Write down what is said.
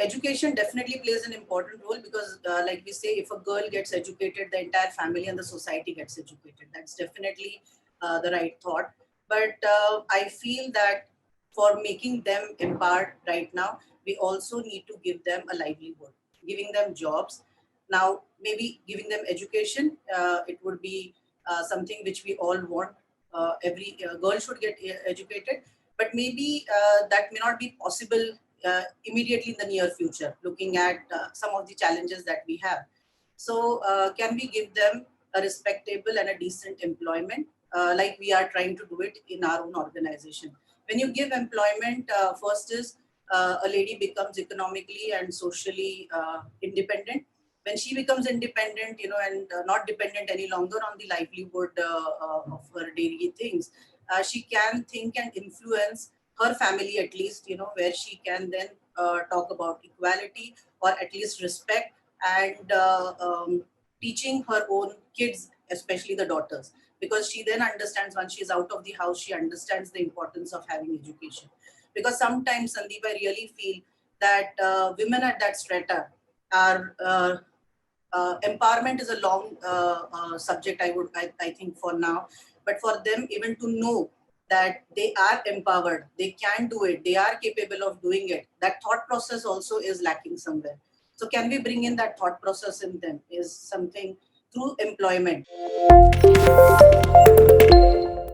education definitely plays an important role because, like we say, if a girl gets educated, the entire family and the society gets educated. That's definitely the right thought. But I feel that for making them empowered right now, we also need to give them a livelihood, giving them jobs. Now, maybe giving them education, it would be something which we all want. Every girl should get educated, but maybe that may not be possible immediately in the near future, looking at some of the challenges that we have. So, can we give them a respectable and a decent employment, like we are trying to do it in our own organization? When you give employment, first is a lady becomes economically and socially independent. When she becomes independent, and not dependent any longer on the livelihood of her daily things, she can think and influence her family, at least, where she can then talk about equality, or at least respect, and teaching her own kids, especially the daughters, because she then understands, once she's out of the house, she understands the importance of having education. Because sometimes, Sandeep, I really feel that women at that strata are empowerment is a long subject, I think, for now. But for them even to know that they are empowered, they can do it, they are capable of doing it, that thought process also is lacking somewhere. So can we bring in that thought process in them, is something through employment.